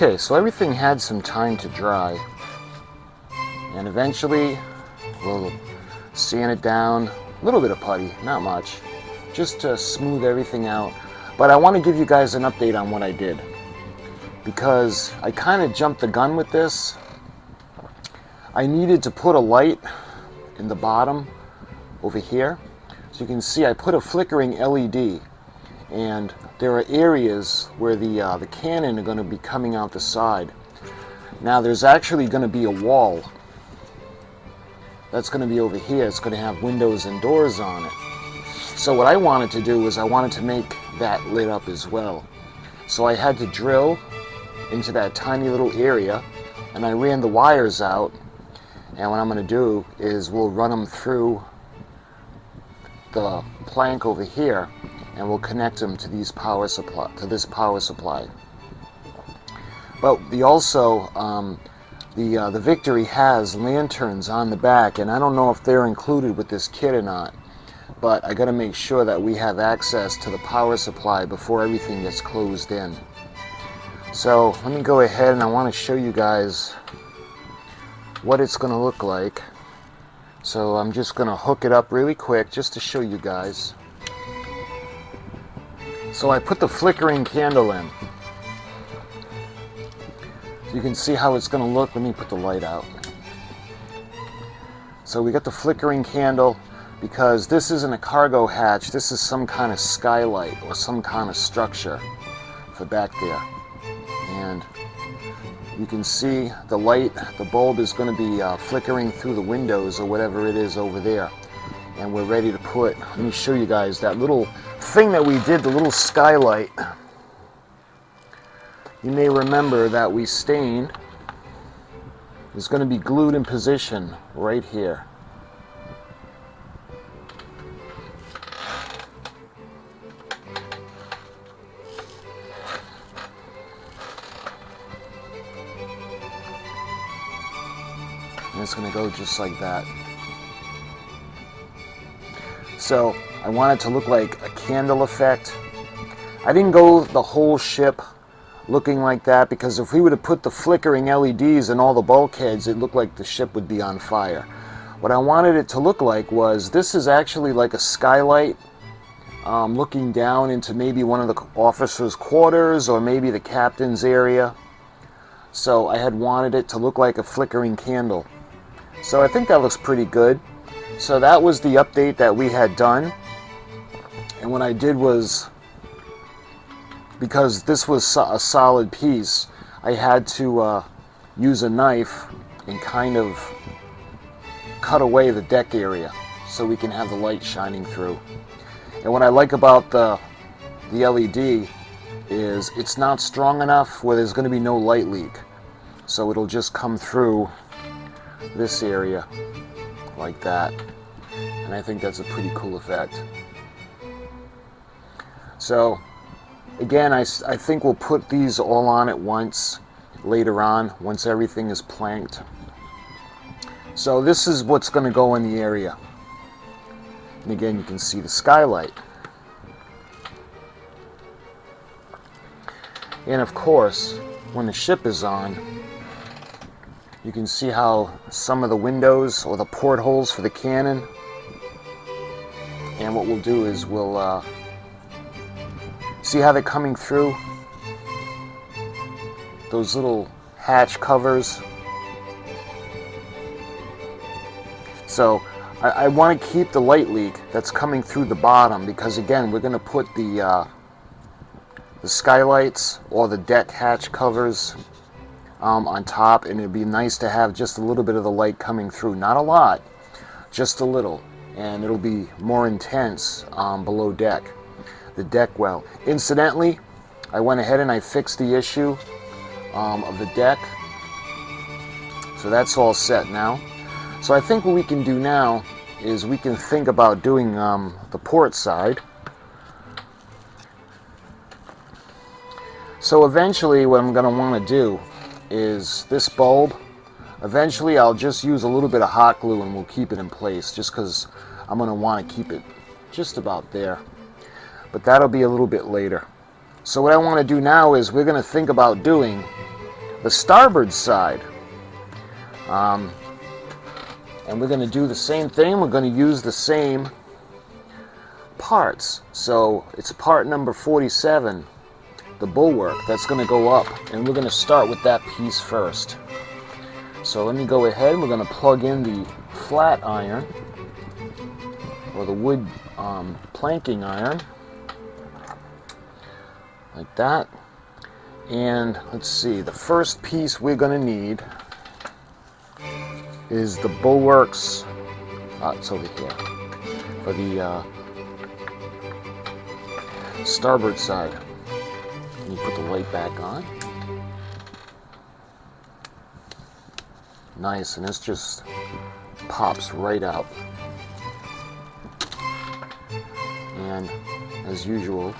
Okay, so everything had some time to dry, and eventually we'll sand it down. A little bit of putty, not much, just to smooth everything out. But I want to give you guys an update on what I did, because I kind of jumped the gun with this. I needed to put a light in the bottom over here. So you can see I put a flickering LED, and there are areas where the cannon are going to be coming out the side. Now there's actually going to be a wall that's going to be over here. It's going to have windows and doors on it. So what I wanted to do was I wanted to make that lit up as well. So I had to drill into that tiny little area, and I ran the wires out, and what I'm going to do is we'll run them through the plank over here, and we'll connect them to this power supply. But the Victory has lanterns on the back, and I don't know if they're included with this kit or not, but I got to make sure that we have access to the power supply before everything gets closed in. So let me go ahead, and I want to show you guys what it's going to look like. So I'm just going to hook it up really quick just to show you guys. So I put the flickering candle in. So you can see how it's going to look. Let me put the light out. So we got the flickering candle, because this isn't a cargo hatch. This is some kind of skylight or some kind of structure for back there. And you can see the light, the bulb is going to be flickering through the windows or whatever it is over there. And we're ready to put, let me show you guys that little thing that we did, the little skylight. You may remember that we stained. It's going to be glued in position right here. And it's going to go just like that. So I want it to look like a candle effect. I didn't go the whole ship looking like that, because if we would have put the flickering LEDs in all the bulkheads, it looked like the ship would be on fire. What I wanted it to look like was, this is actually like a skylight looking down into maybe one of the officers' quarters or maybe the captain's area. So I had wanted it to look like a flickering candle. So I think that looks pretty good. So that was the update that we had done. And what I did was, because this was a solid piece, I had to use a knife and kind of cut away the deck area so we can have the light shining through. And what I like about the LED is it's not strong enough where there's going to be no light leak. So it'll just come through this area like that. And I think that's a pretty cool effect. So again, I think we'll put these all on at once later on, once everything is planked. So this is what's going to go in the area. And again, you can see the skylight. And of course, when the ship is on, you can see how some of the windows or the portholes for the cannon. And what we'll do is we'll see how they're coming through those little hatch covers. So I want to keep the light leak that's coming through the bottom, because again, we're going to put the skylights or the deck hatch covers on top, and it'd be nice to have just a little bit of the light coming through. Not a lot, just a little, and it'll be more intense below deck, the deck well. Incidentally, I went ahead and I fixed the issue of the deck, so that's all set now. So I think what we can do now is we can think about doing the port side. So eventually what I'm going to want to do is this bulb, eventually I'll just use a little bit of hot glue and we'll keep it in place, just because I'm going to want to keep it just about there. But that'll be a little bit later. So what I want to do now is we're going to think about doing the starboard side. And we're going to do the same thing. We're going to use the same parts. So it's part number 47, the bulwark, that's going to go up. And we're going to start with that piece first. So let me go ahead. We're going to plug in the flat iron, or the wood planking iron, like that. And let's see, the first piece we're going to need is the bulwarks. It's over here for the starboard side. Can you put the light back on? Nice, and this just pops right out. And as usual,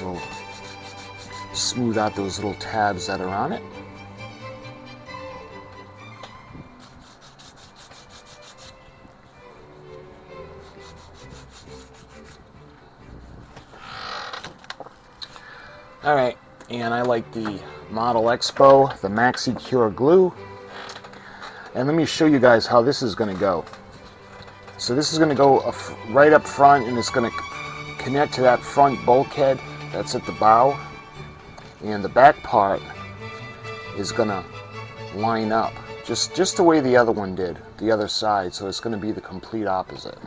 we'll smooth out those little tabs that are on it. Alright, and I like the Model Expo, the Maxi Cure glue. And let me show you guys how this is going to go. So this is going to go right up front, and it's going to connect to that front bulkhead that's at the bow. And the back part is going to line up just the way the other one did, the other side. So it's going to be the complete opposite.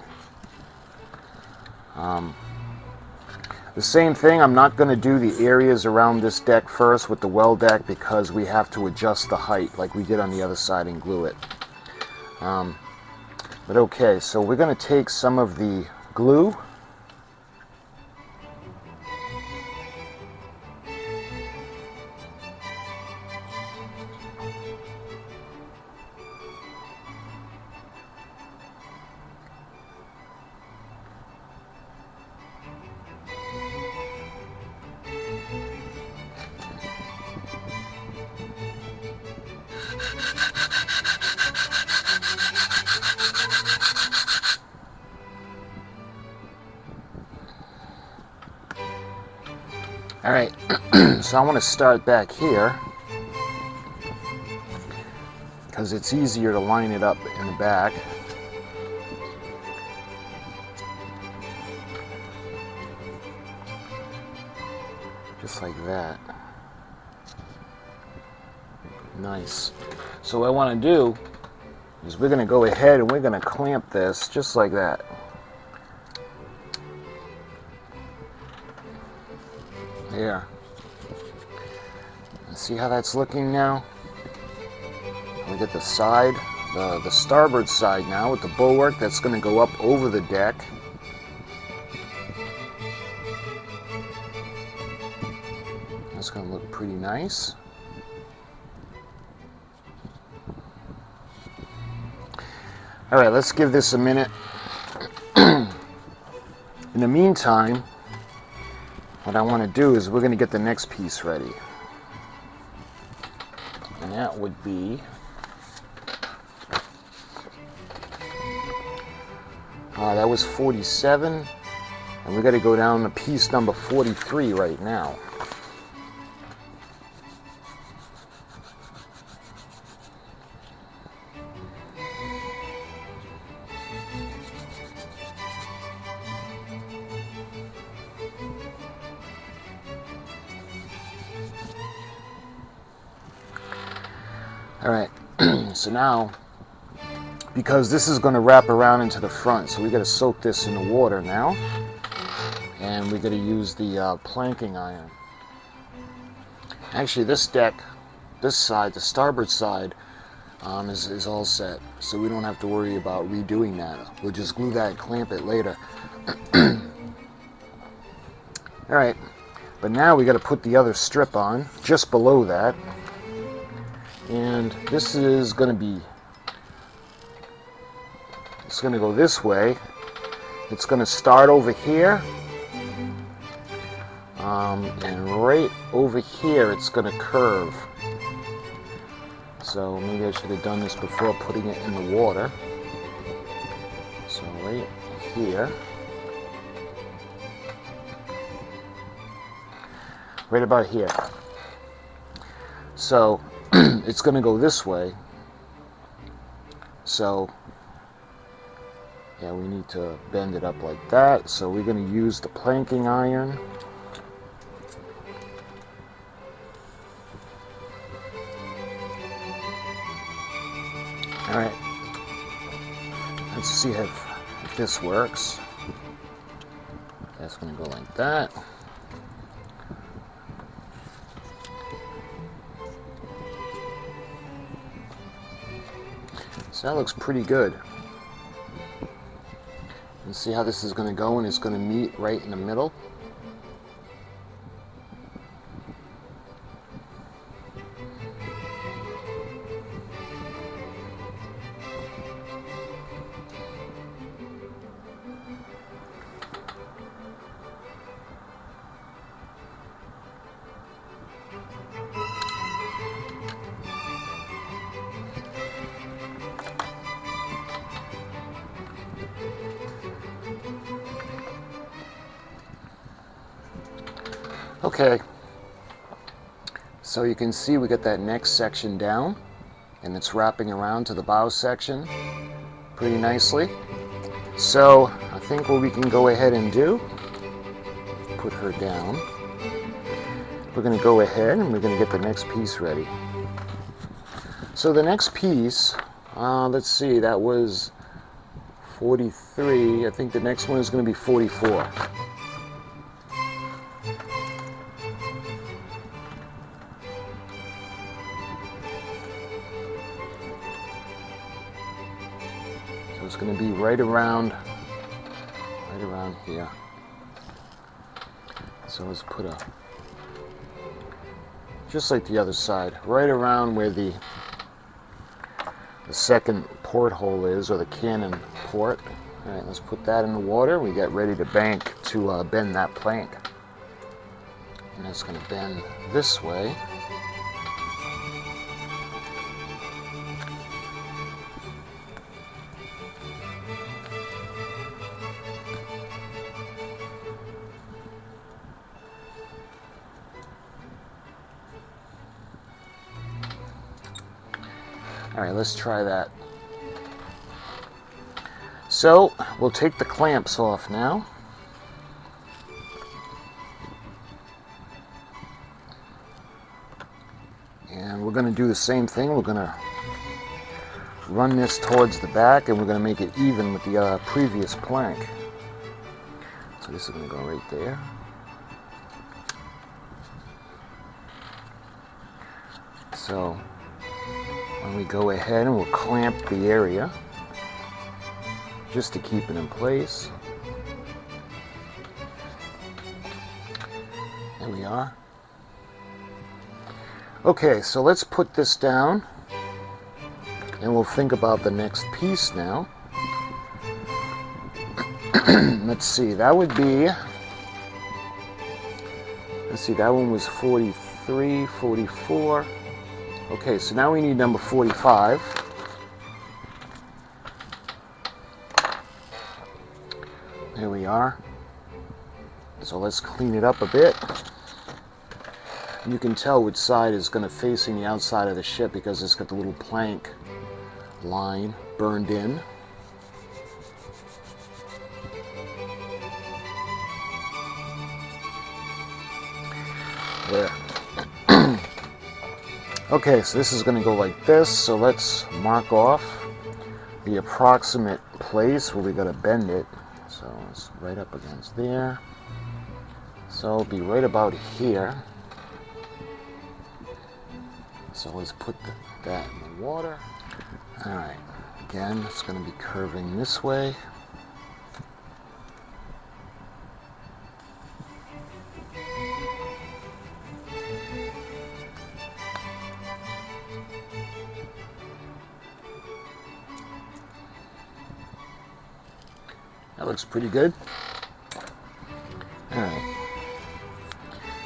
The same thing, I'm not going to do the areas around this deck first with the well deck, because we have to adjust the height like we did on the other side and glue it. But okay, so we're going to take some of the glue. Alright, so I want to start back here because it's easier to line it up in the back. Just like that. Nice. So what I want to do is we're going to go ahead and we're going to clamp this just like that. There. And see how that's looking now? We get the side, the starboard side now with the bulwark that's going to go up over the deck. That's going to look pretty nice. All right, let's give this a minute. In the meantime, what I want to do is we're going to get the next piece ready. And that would be that was 47, and we got to go down to piece number 43 right now. Alright, so now, because this is going to wrap around into the front, so we got to soak this in the water now, and we got to use the planking iron. Actually, this deck, this side, the starboard side, is all set, so we don't have to worry about redoing that. We'll just glue that and clamp it later. Alright, but now we got to put the other strip on, just below that. And this is going to be, it's going to go this way. It's going to start over here. And right over here it's going to curve. So maybe I should have done this before putting it in the water. So right here. right about here. So it's going to go this way. So yeah, we need to bend it up like that. So we're going to use the planking iron. All right, let's see if this works. That's going to go like that. So that looks pretty good. And see how this is going to go, and it's going to meet right in the middle. Okay, so you can see we got that next section down, and it's wrapping around to the bow section pretty nicely. So I think what we can go ahead and do, put her down. We're going to go ahead and we're going to get the next piece ready. So the next piece, let's see, that was 43. I think the next one is going to be 44. So it's going to be right around here. So let's put a, just like the other side, right around where the second porthole is, or the cannon port. All right, let's put that in the water. We get ready to bank to bend that plank. And it's going to bend this way. All right, let's try that. So we'll take the clamps off now. And we're going to do the same thing. We're going to run this towards the back, and we're going to make it even with the previous plank. So this is going to go right there. So when we go ahead and we'll clamp the area just to keep it in place. There we are. Okay, so let's put this down and we'll think about the next piece now. Let's see, that would be, let's see, that one was 43, 44. Okay, so now we need number 45. There we are. So let's clean it up a bit. You can tell which side is going to facing the outside of the ship because it's got the little plank line burned in. There. Okay, so this is going to go like this, so let's mark off the approximate place where we're going to bend it. So it's right up against there. So it'll be right about here. So let's put that in the water. Alright, again, it's going to be curving this way. That looks pretty good. Alright,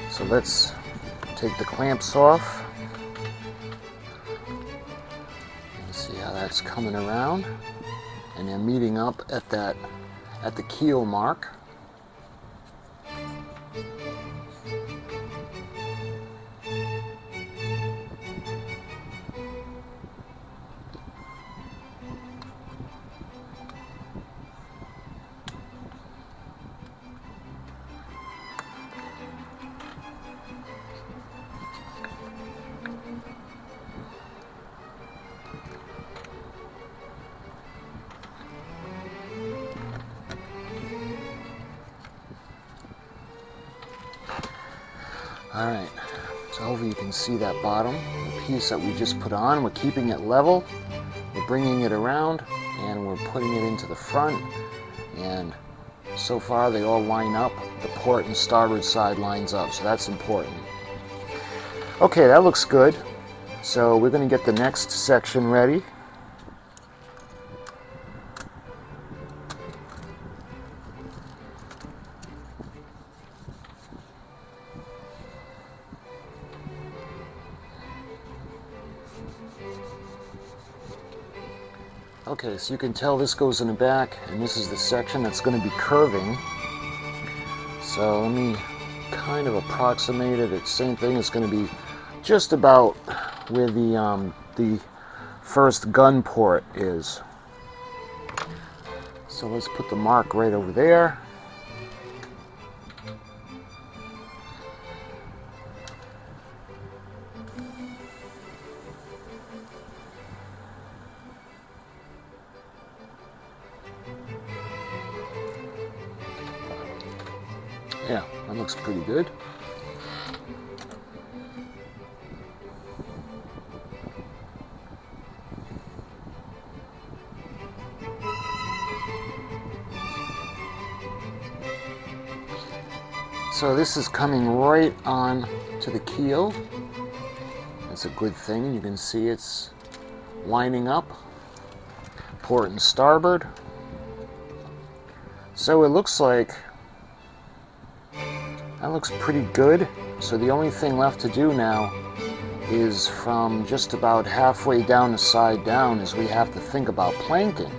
so let's take the clamps off. See how that's coming around, and they're meeting up at the keel mark. you can see that bottom, the piece that we just put on. We're keeping it level, we're bringing it around, and we're putting it into the front. And so far they all line up. The port and starboard side lines up, so that's important. Okay, that looks good. So we're going to get the next section ready. Okay, so you can tell this goes in the back, and this is the section that's going to be curving. So let me kind of approximate it. It's same thing. It's going to be just about where the first gun port is. So let's put the mark right over there. Yeah, that looks pretty good. So this is coming right on to the keel. That's a good thing. You can see it's lining up, port and starboard. So it looks like that looks pretty good. So the only thing left to do now is from just about halfway down the side down is we have to think about planking.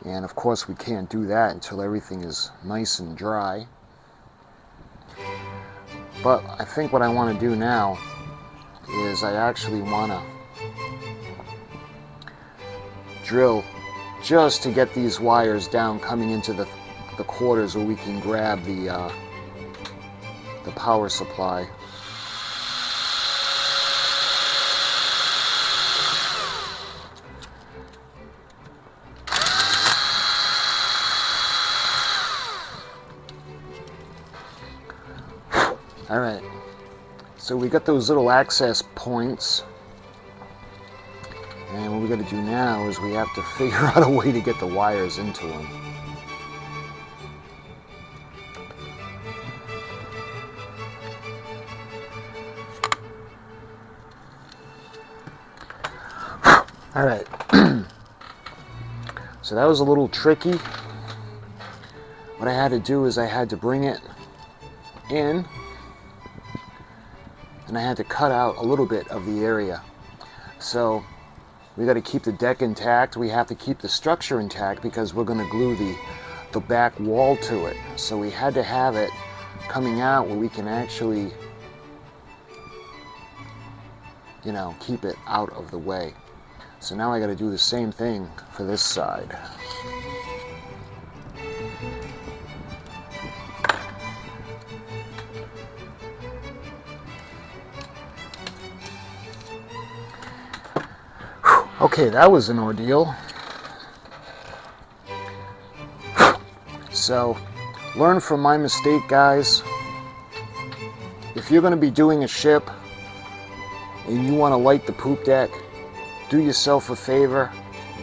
And of course we can't do that until everything is nice and dry. But I think what I want to do now is I actually want to drill just to get these wires down coming into the quarters where we can grab the power supply. All right, so we got those little access points, and what we got to do now is we have to figure out a way to get the wires into them. All right, so that was a little tricky. What I had to do is I had to bring it in, and I had to cut out a little bit of the area. So we got to keep the deck intact. We have to keep the structure intact because we're going to glue the back wall to it. So we had to have it coming out where we can actually, you know, keep it out of the way. So now I got to do the same thing for this side. Okay, that was an ordeal. So, learn from my mistake, guys. If you're going to be doing a ship and you want to light the poop deck, do yourself a favor,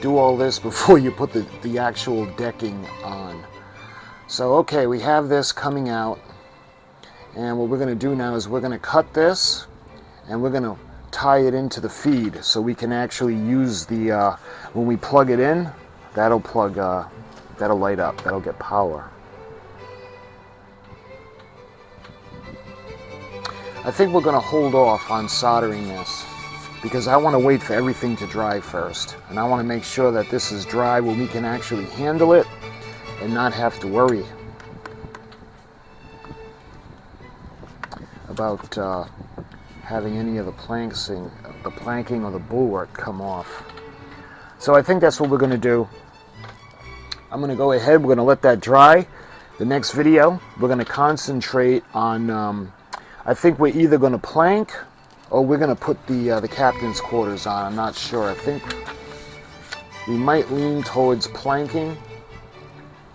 do all this before you put the actual decking on. So, okay, we have this coming out, and what we're going to do now is we're going to cut this, and we're going to tie it into the feed so we can actually use the, when we plug it in, that'll light up, that'll get power. I think we're going to hold off on soldering this because I want to wait for everything to dry first, and I want to make sure that this is dry where we can actually handle it and not have to worry about having any of the planking or the bulwark come off. So I think that's what we're going to do. I'm going to go ahead, we're going to let that dry. The next video, we're going to concentrate on, I think we're either going to plank or we're going to put the captain's quarters on. I'm not sure. I think we might lean towards planking,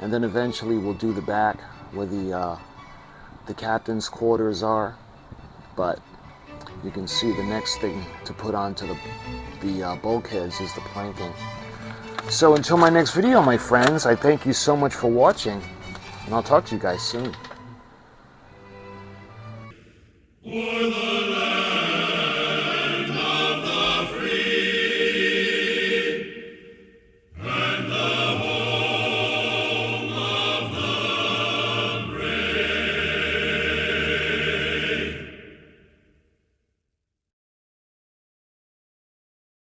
and then eventually we'll do the back where the captain's quarters are. but you can see the next thing to put onto the bulkheads is the planking. So until my next video, my friends, I thank you so much for watching, and I'll talk to you guys soon.